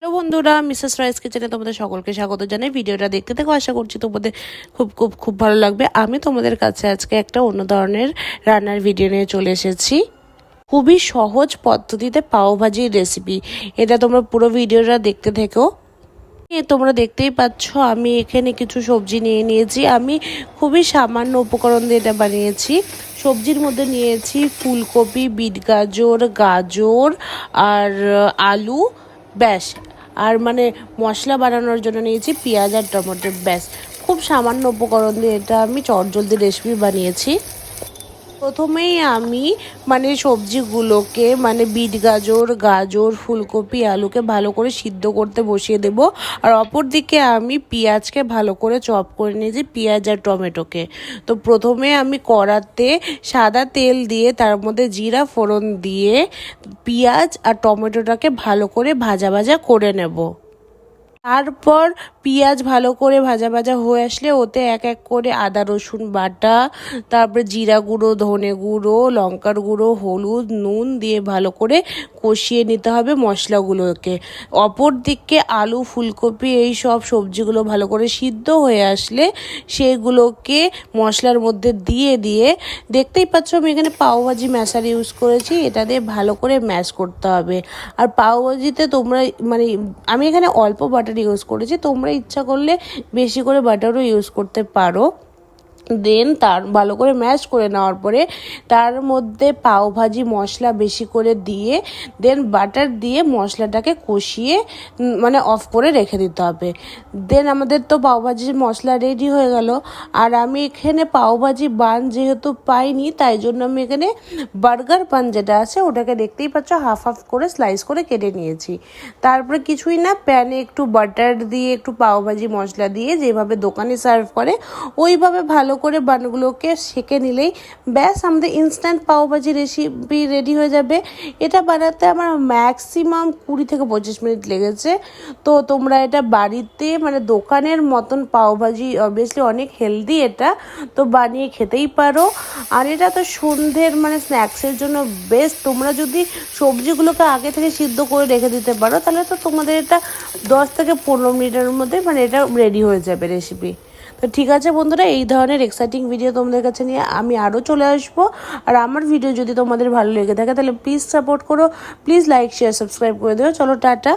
Hello বন্ধুরা, Mrs rice কিচেনে তোমাদের সকলকে স্বাগত জানাই। ভিডিওটা দেখতে দেখো, আশা করছি তোমাদের খুব ভালো লাগবে। আমি তোমাদের কাছে আজকে একটা অন্য ধরনের রান্নার ভিডিও নিয়ে চলে এসেছি। খুবই সহজ পদ্ধতিতে পাওভাজির রেসিপি। এটা তোমরা পুরো ভিডিওটা দেখতে থেকো। তোমরা দেখতেই পাচ্ছ আমি এখানে কিছু সবজি নিয়ে নিয়েছি। আমি খুবই সামান্য উপকরণ দিয়ে এটা বানিয়েছি। সবজির মধ্যে নিয়েছি ফুলকপি, বিট গাজর, গাজর আর আলু, ব্যাস। আর মশলা বানানোর জন্য নিয়েছি পেঁয়াজ আর টমেটো, ব্যাস। খুব সামান্য উপকরণ দিয়ে এটা আমি চটজলদি রেসিপি বানিয়েছি। প্রথমেই আমি সবজিগুলোকে বিট গাজর ফুলকপি আলুকে ভালো করে সিদ্ধ করতে বসিয়ে দেব। আর অপর দিকে আমি পেঁয়াজকে ভালো করে চপ করে নিয়েছি, পেঁয়াজ আর টমেটোকে। তো প্রথমে আমি কড়াতে সাদা তেল দিয়ে তার মধ্যে জিরা ফোড়ন দিয়ে পেঁয়াজ আর টমেটোটাকে ভালো করে ভাজা করে নেব। তারপর পেঁয়াজ ভালো করে ভাজা হয়ে আসলে ওতে এক এক করে আদা রসুন বাটা, তারপরে জিরা গুঁড়ো, ধনে গুঁড়ো, লঙ্কার গুঁড়ো, হলুদ, নুন দিয়ে ভালো করে কষিয়ে নিতে হবে মশলাগুলোকে। অপর দিকে আলু, ফুলকপি এই সব সবজিগুলো ভালো করে সিদ্ধ হয়ে আসলে সেগুলোকে মশলার মধ্যে দিয়ে দেখতেই পাচ্ছ আমি এখানে পাওভাজি ম্যাশার ইউজ করেছি। এটা দিয়ে ভালো করে ম্যাশ করতে হবে। আর পাওভাজিতে তোমরা আমি এখানে অল্প বাটার ইউজ করেছি, তোমরা ইচ্ছা করলে বেশি করে বাটারও ইউজ করতে পারো। দেন তার ভালো করে ম্যাশ করে নেওয়ার পরে তার মধ্যে পাওভাজি মশলা বেশি করে দিয়ে দেন বাটার দিয়ে মশলাটাকে কষিয়ে অফ করে রেখে দিতে হবে। দেন আমাদের তো পাওভাজির মশলা রেডি হয়ে গেল। আর আমি এখানে পাওভাজি বান যেহেতু পাইনি, তাই জন্য আমি এখানে বার্গার বান যেটা আছে ওটাকে দেখতেই পাচ্ছ হাফ করে স্লাইস করে কেটে নিয়েছি। তারপরে কিছুই না, প্যানে একটু বাটার দিয়ে একটু পাওভাজি মশলা দিয়ে যেভাবে দোকানে সার্ভ করে ওইভাবে ভালো করে বানগুলোকে সেঁকে নিলেই ব্যাস আমাদের ইনস্ট্যান্ট পাওভাজি রেসিপি রেডি হয়ে যাবে। এটা বানাতে আমার ম্যাক্সিমাম 20 থেকে 25 মিনিট লেগেছে। তো তোমরা এটা বাড়িতে দোকানের মতন পাওভাজি অবভিয়াসলি অনেক হেলদি, এটা তো বানিয়ে খেতেই পারো। আর এটা তো সন্ধ্যের স্ন্যাক্সের জন্য বেস্ট। তোমরা যদি সবজিগুলোকে আগে থেকে সিদ্ধ করে রেখে দিতে পারো তাহলে তো তোমাদের এটা 10 থেকে 15 মিনিটের মধ্যে এটা রেডি হয়ে যাবে রেসিপি। তো ঠিক আছে বন্ধুরা, এই ধরনের এক্সাইটিং ভিডিও তোমাদের কাছে নিয়ে আমি আরও চলে আসবো। আর আমার ভিডিও যদি তোমাদের ভালো লেগে থাকে তাহলে প্লিজ সাপোর্ট করো, প্লিজ লাইক শেয়ার সাবস্ক্রাইব করে দিও। চলো টাটা।